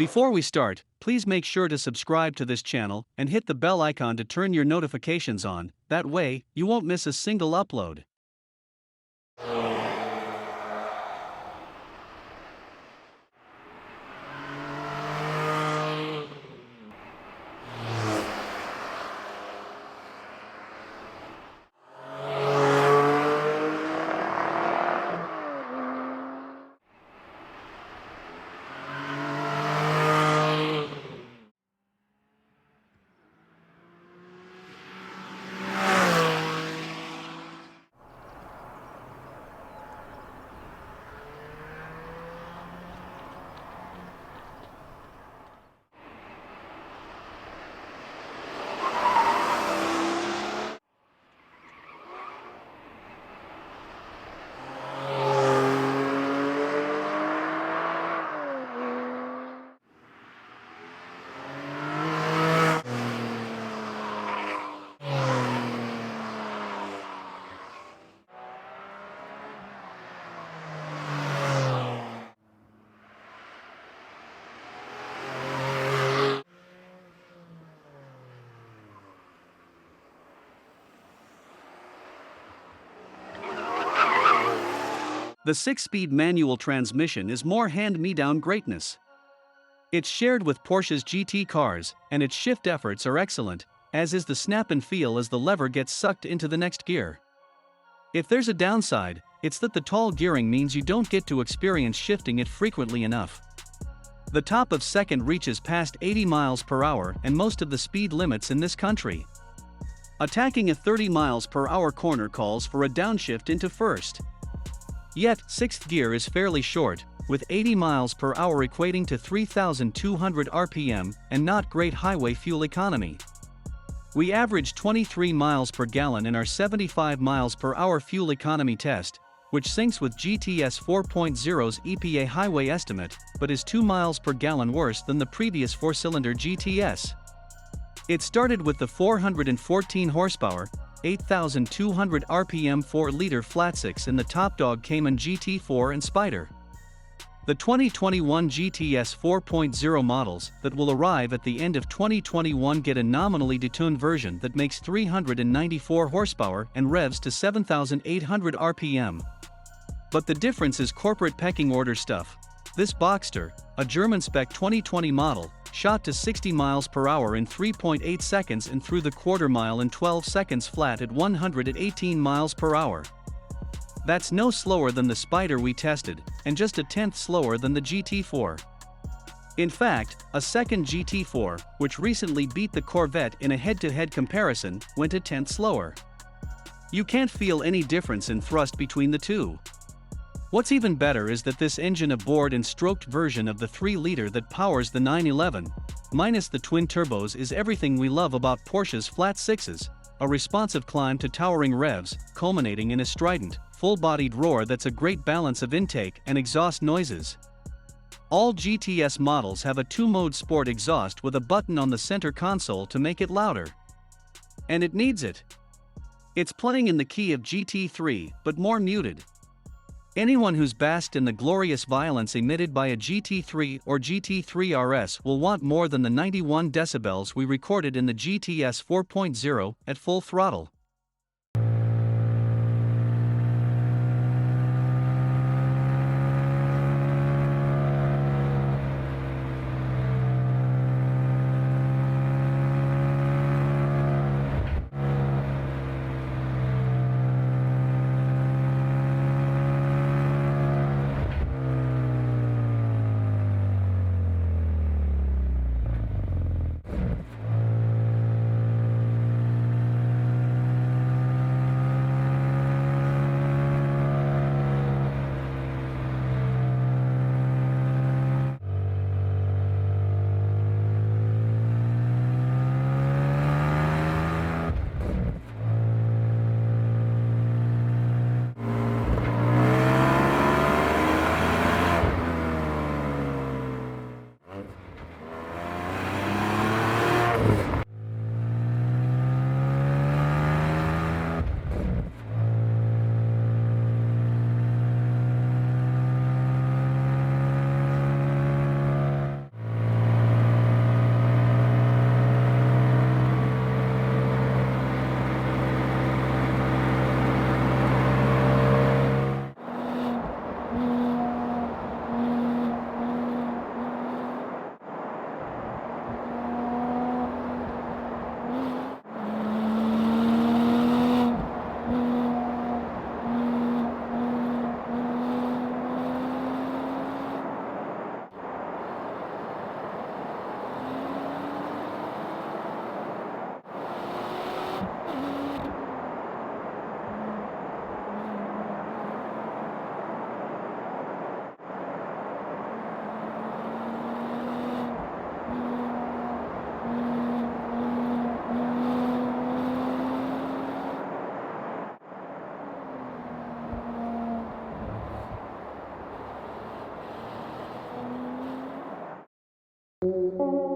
Before we start, please make sure to subscribe to this channel and hit the bell icon to turn your notifications on, that way, you won't miss a single upload. The 6-speed manual transmission is more hand-me-down greatness. It's shared with Porsche's GT cars, and its shift efforts are excellent, as is the snap and feel as the lever gets sucked into the next gear. If there's a downside, it's that the tall gearing means you don't get to experience shifting it frequently enough. The top of second reaches past 80 miles per hour and most of the speed limits in this country. Attacking a 30 miles per hour corner calls for a downshift into first. Yet, sixth gear is fairly short, with 80 miles per hour equating to 3,200 RPM and not great highway fuel economy. We averaged 23 miles per gallon in our 75 miles per hour fuel economy test, which syncs with GTS 4.0's EPA highway estimate, but is 2 miles per gallon worse than the previous 4-cylinder GTS. It started with the 414 horsepower, 8,200 RPM 4-liter flat-six in the top-dog Cayman GT4 and Spider. The 2021 GTS 4.0 models that will arrive at the end of 2021 get a nominally detuned version that makes 394 horsepower and revs to 7,800 RPM. But the difference is corporate pecking order stuff. This Boxster, a German-spec 2020 model, shot to 60 miles per hour in 3.8 seconds and through the quarter mile in 12 seconds flat at 118 miles per hour. That's no slower than the Spider we tested, and just a tenth slower than the GT4. In fact, a second GT4, which recently beat the Corvette in a head-to-head comparison, went a tenth slower. You can't feel any difference in thrust between the two. What's even better is that this engine aboard and stroked version of the 3-liter that powers the 911, minus the twin turbos, is everything we love about Porsche's flat sixes, a responsive climb to towering revs, culminating in a strident, full-bodied roar that's a great balance of intake and exhaust noises. All GTS models have a 2-mode sport exhaust with a button on the center console to make it louder. And it needs it. It's playing in the key of GT3, but more muted. Anyone who's basked in the glorious violence emitted by a GT3 or GT3 RS will want more than the 91 decibels we recorded in the GTS 4.0 at full throttle. you.